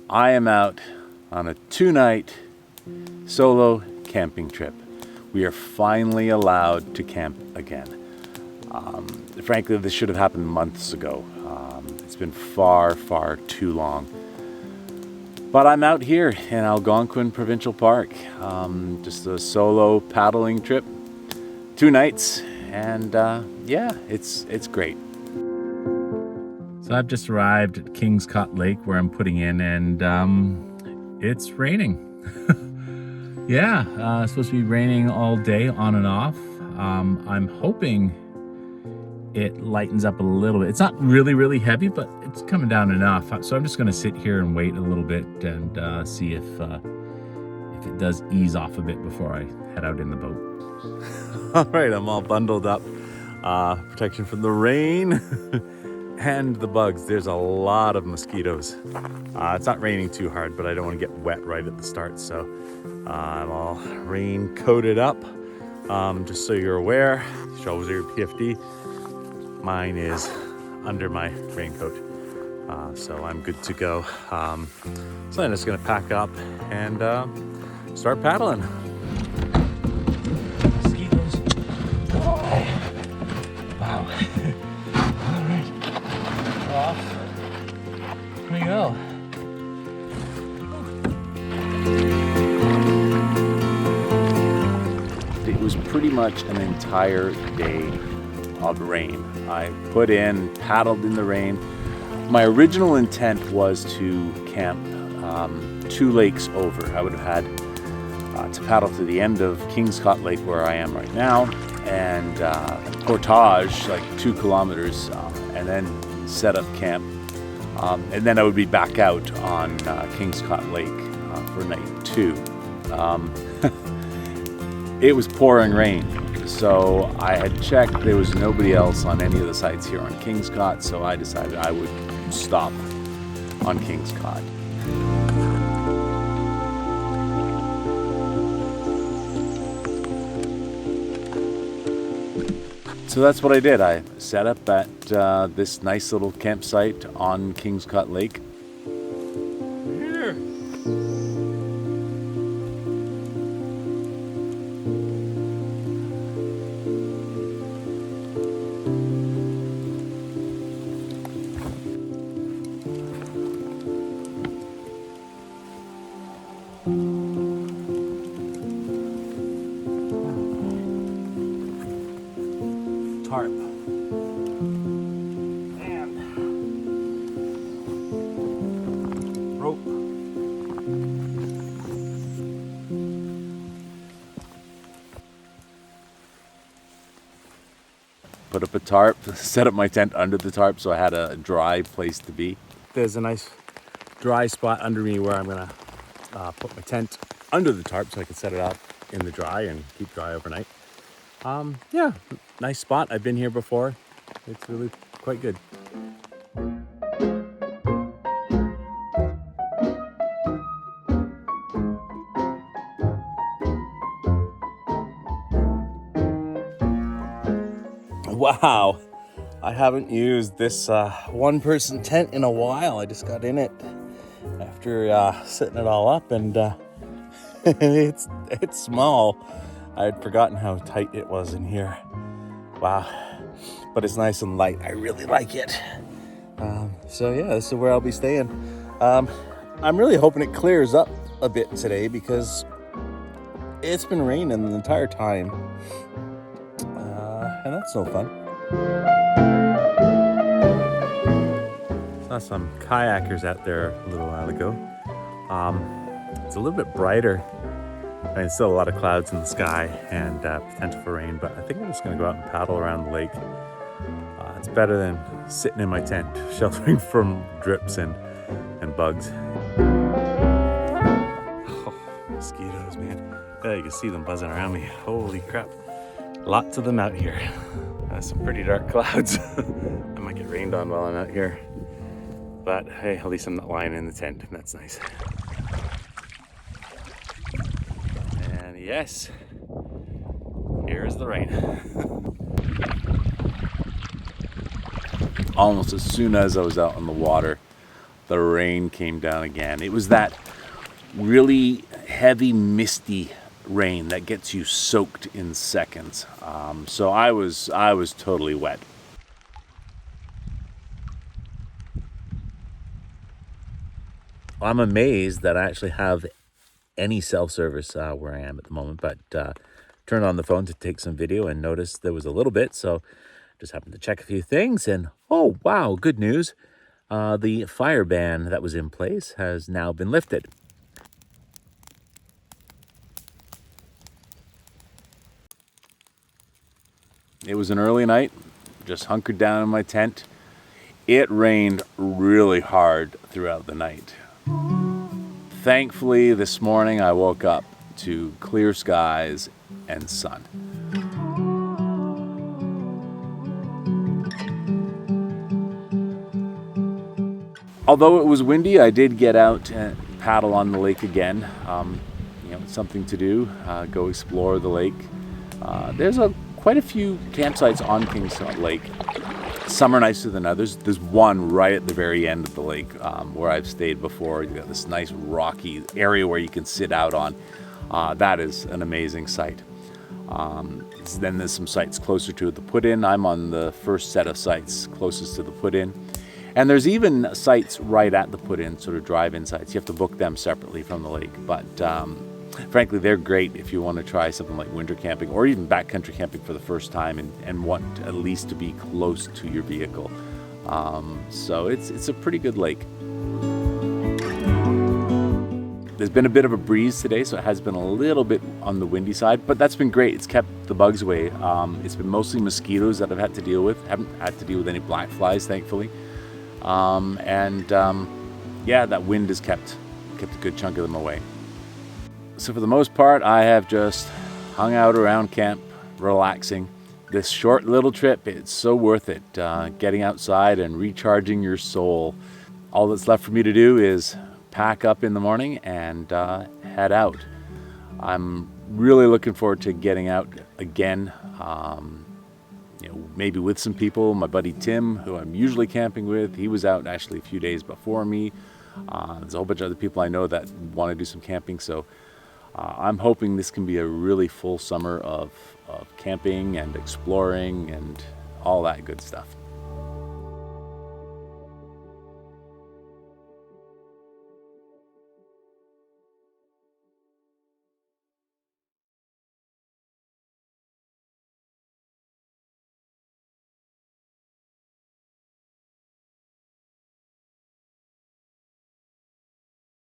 I am out on a 2-night solo camping trip. We are finally allowed to camp again. Frankly, this should have happened months ago. It's been far, far too long. But I'm out here in Algonquin Provincial Park. Just a solo paddling trip, 2 nights, and yeah, it's great. So I've just arrived at Kingscote Lake where I'm putting in, and it's raining. Yeah, it's supposed to be raining all day on and off. I'm hoping it lightens up a little bit. It's not really heavy, but it's coming down enough. So I'm just gonna sit here and wait a little bit and see if it does ease off a bit before I head out in the boat. All right, I'm all bundled up. Protection from the rain and the bugs. There's a lot of mosquitoes. It's not raining too hard, but I don't want to get wet right at the start, so I'm all rain coated up. Just so you're aware, show your PFD. Mine is under my raincoat, so I'm good to go. So I'm just gonna pack up and start paddling. Mosquitoes. Oh. Wow. All right. Off we go. It was pretty much an entire day of rain. I put in, paddled in the rain. My original intent was to camp 2 lakes over. I would have had to paddle to the end of Kingscote Lake where I am right now, and portage like 2 kilometers, and then set up camp. And then I would be back out on Kingscote Lake for night 2. It was pouring rain, so I had checked. There was nobody else on any of the sites here on Kingscote, so I decided I would stop on Kingscote. So that's what I did. I set up at this nice little campsite on Kingscote Lake. Here. Tarp and rope. Put up a tarp, set up my tent under the tarp so I had a dry place to be. There's a nice dry spot under me where I'm gonna put my tent under the tarp so I can set it up in the dry and keep dry overnight. Yeah, nice spot. I've been here before. It's really quite good. Wow, I haven't used this one-person tent in a while. I just got in it after setting it all up, and it's small. I had forgotten how tight it was in here. Wow, but it's nice and light. I really like it. So yeah, this is where I'll be staying. I'm really hoping it clears up a bit today because it's been raining the entire time, and that's no fun. Saw some kayakers out there a little while ago. It's a little bit brighter. And still a lot of clouds in the sky and potential for rain, but I think I'm just gonna go out and paddle around the lake. It's better than sitting in my tent, sheltering from drips and bugs. Oh, mosquitoes, man. Yeah, you can see them buzzing around me. Holy crap. Lots of them out here. Some pretty dark clouds. I might get rained on while I'm out here. But hey, at least I'm not lying in the tent, and that's nice. Yes, here's the rain. Almost as soon as I was out on the water, the rain came down again. It was that really heavy, misty rain that gets you soaked in seconds. So I was totally wet. I'm amazed that I actually have any self-service where I am at the moment, but turned on the phone to take some video and noticed there was a little bit, so just happened to check a few things, and oh wow, good news. The fire ban that was in place has now been lifted. It was an early night, just hunkered down in my tent. It rained really hard throughout the night. Thankfully, this morning I woke up to clear skies and sun. Although it was windy, I did get out and paddle on the lake again. Something to do, go explore the lake. There's quite a few campsites on Kingscote Lake. Some are nicer than others. There's one right at the very end of the lake where I've stayed before. You've got this nice rocky area where you can sit out on. That is an amazing site. Then there's some sites closer to the put-in. I'm on the first set of sites closest to the put-in. And there's even sites right at the put-in, sort of drive-in sites. You have to book them separately from the lake. But frankly, they're great if you want to try something like winter camping or even backcountry camping for the first time and want at least to be close to your vehicle. So it's a pretty good lake. There's been a bit of a breeze today, so it has been a little bit on the windy side, but that's been great. It's kept the bugs away. It's been mostly mosquitoes that I've had to deal with. Haven't had to deal with any black flies, thankfully. Yeah, that wind has kept a good chunk of them away. So for the most part, I have just hung out around camp, relaxing. This short little trip, it's so worth it. Getting outside and recharging your soul. All that's left for me to do is pack up in the morning and head out. I'm really looking forward to getting out again. Maybe with some people. My buddy Tim, who I'm usually camping with, he was out actually a few days before me. There's a whole bunch of other people I know that want to do some camping, so I'm hoping this can be a really full summer of camping and exploring and all that good stuff.